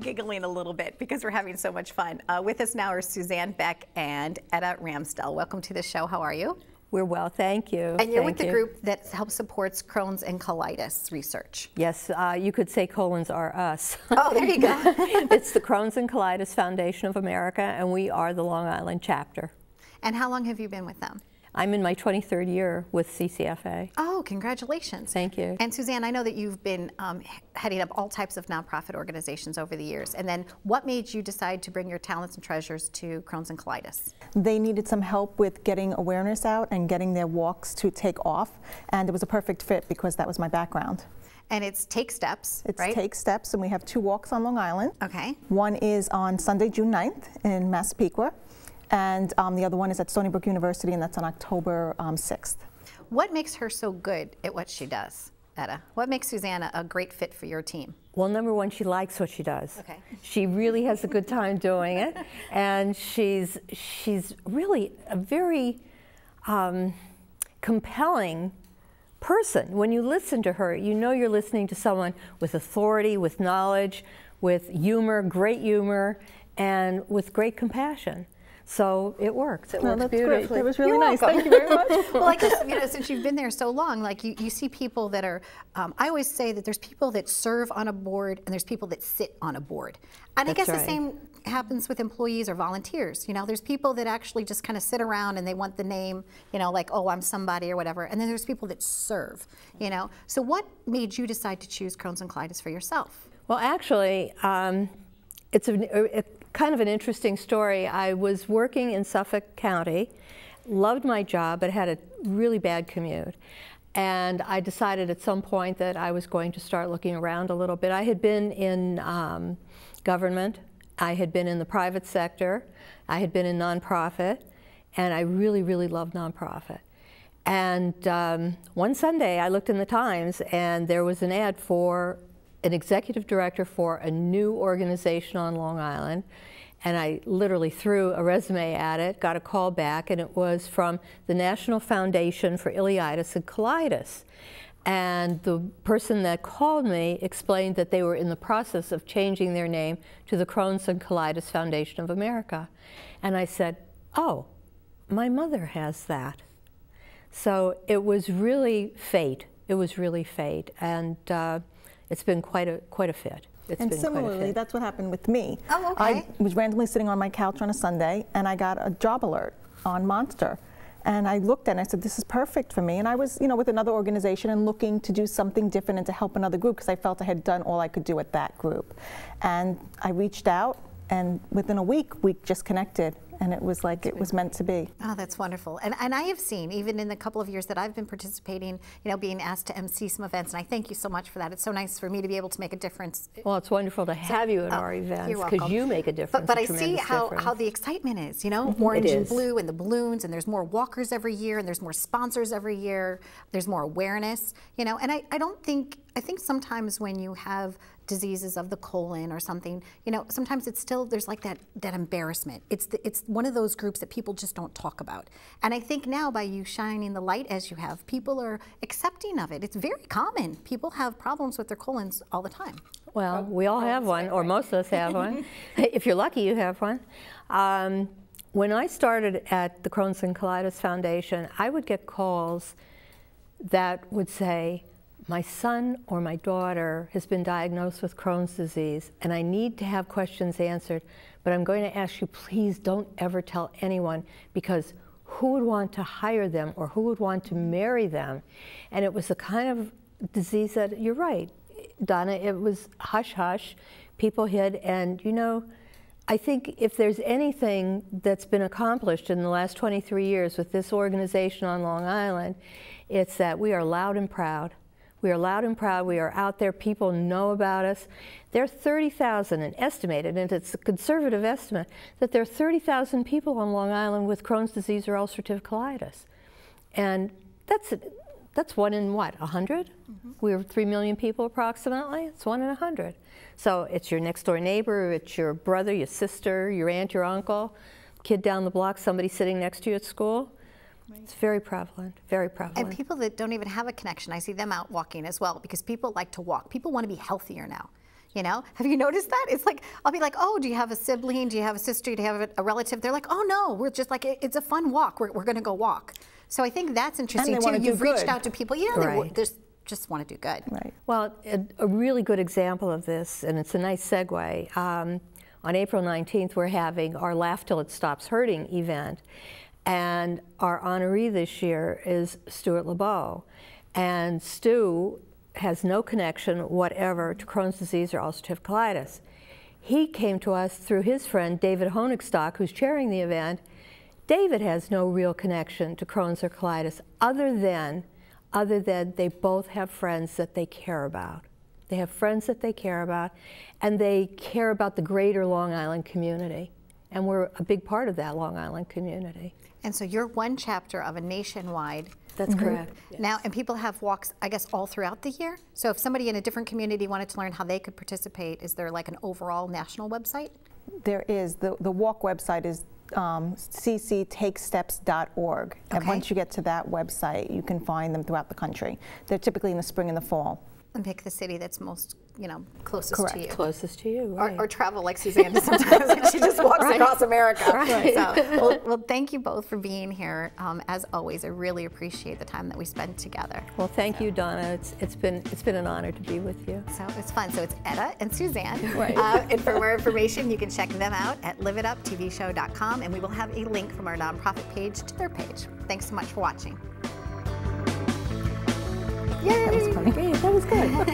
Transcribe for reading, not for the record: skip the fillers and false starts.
giggling a little bit because we're having so much fun. With us now are Suzanne, Beck, and Edda Ramsdell. Welcome to the show. How are you? We're well, thank you. And you're with the group that helps supports Crohn's and colitis research. Yes, you could say colons are us. Oh, there you go. It's the Crohn's and Colitis Foundation of America, and we are the Long Island chapter. And how long have you been with them? I'm in my 23rd year with CCFA. Oh, congratulations. Thank you. And Suzanne, I know that you've been heading up all types of nonprofit organizations over the years. And then what made you decide to bring your talents and treasures to Crohn's and colitis? They needed some help with getting awareness out and getting their walks to take off. And it was a perfect fit because that was my background. And it's Take Steps, right? It's Take Steps, and we have 2 walks on Long Island. Okay. One is on Sunday, June 9th in Massapequa. And the other one is at Stony Brook University, and that's on October 6th. What makes her so good at what she does, Edda? What makes Suzanne a great fit for your team? Well, number one, she likes what she does. Okay. She really has a good time doing it, and she's really a very compelling person. When you listen to her, you know you're listening to someone with authority, with knowledge, with humor, great humor, and with great compassion. So it works. It works beautifully. Great. That was really You're nice. welcome. Thank you very much. Well, like, you know, since you've been there so long, like you see people that are, I always say that there's people that serve on a board and there's people that sit on a board. And I guess the same happens with employees or volunteers. You know, there's people that actually just kind of sit around and they want the name, you know, like, oh, I'm somebody or whatever. And then there's people that serve, you know. So what made you decide to choose Crohn's and colitis for yourself? Well, actually, it's kind of an interesting story. I was working in Suffolk County, loved my job, but had a really bad commute. And I decided at some point that I was going to start looking around a little bit. I had been in government, I had been in the private sector, I had been in nonprofit, and I really, really loved nonprofit. And one Sunday I looked in the Times and there was an ad for an executive director for a new organization on Long Island, and I literally threw a resume at it, got a call back, and it was from the National Foundation for Ileitis and Colitis. And the person that called me explained that they were in the process of changing their name to the Crohn's and Colitis Foundation of America. And I said, oh, my mother has that. So it was really fate. It was really fate. And it's been quite a fit. And similarly, that's what happened with me. Oh, okay. I was randomly sitting on my couch on a Sunday, and I got a job alert on Monster. And I looked at it and I said, this is perfect for me. And I was, you know, with another organization and looking to do something different and to help another group because I felt I had done all I could do at that group. And I reached out, and within a week, we just connected. And it was like it was meant to be. Oh, that's wonderful. And I have seen, even in the couple of years that I've been participating, you know, being asked to MC some events, and I thank you so much for that. It's so nice for me to be able to make a difference. Well, it's wonderful to have you at our events because you make a difference. But I see how the excitement is, you know, orange and blue and the balloons, and there's more walkers every year, and there's more sponsors every year, there's more awareness, you know, and I think sometimes when you have diseases of the colon or something, you know, sometimes it's still, there's like that embarrassment. It's one of those groups that people just don't talk about. And I think now by you shining the light as you have, people are accepting of it. It's very common. People have problems with their colons all the time. Well, we all have one, or most of us have one. If you're lucky, you have one. When I started at the Crohn's and Colitis Foundation, I would get calls that would say, my son or my daughter has been diagnosed with Crohn's disease and I need to have questions answered, but I'm going to ask you, please don't ever tell anyone, because who would want to hire them or who would want to marry them? And it was the kind of disease that, you're right, Donna, it was hush-hush, people hid, and you know, I think if there's anything that's been accomplished in the last 23 years with this organization on Long Island, it's that we are loud and proud. We are loud and proud. We are out there. People know about us. There are 30,000, and estimated, and it's a conservative estimate, that there are 30,000 people on Long Island with Crohn's disease or ulcerative colitis. And that's 1 in what, 100? Mm-hmm. We're 3 million people approximately. It's 1 in 100. So it's your next door neighbor, it's your brother, your sister, your aunt, your uncle, kid down the block, somebody sitting next to you at school. It's very prevalent, very prevalent. And people that don't even have a connection, I see them out walking as well, because people like to walk. People want to be healthier now. You know, have you noticed that? It's like, I'll be like, oh, do you have a sibling? Do you have a sister? Do you have a relative? They're like, oh no, we're just like, it's a fun walk. We're going to go walk. So I think that's interesting too. You've reached out to people, they just want to do good. Right. Well, a really good example of this, and it's a nice segue, on April 19th, we're having our Laugh Till It Stops Hurting event. And our honoree this year is Stuart LeBeau. And Stu has no connection whatever to Crohn's disease or ulcerative colitis. He came to us through his friend David Honigstock, who's chairing the event. David has no real connection to Crohn's or colitis other than they both have friends that they care about. They have friends that they care about, and they care about the greater Long Island community. And we're a big part of that Long Island community. And so you're one chapter of a nationwide. That's correct. Yes. Now, and people have walks, I guess, all throughout the year? So if somebody in a different community wanted to learn how they could participate, is there like an overall national website? There is. The walk website is cctakesteps.org. Okay. And once you get to that website, you can find them throughout the country. They're typically in the spring and the fall. And pick the city that's most, closest Correct. to you. Closest to you, right. Or travel like Suzanne does sometimes, and she just walks across America. Right. So, well, thank you both for being here. As always, I really appreciate the time that we spend together. Well, thank you, Donna. It's been an honor to be with you. So it's fun. So it's Edda and Suzanne. Right. And for more information, you can check them out at liveituptvshow.com, and we will have a link from our nonprofit page to their page. Thanks so much for watching. Yay! That was funny. Great, that was good. No.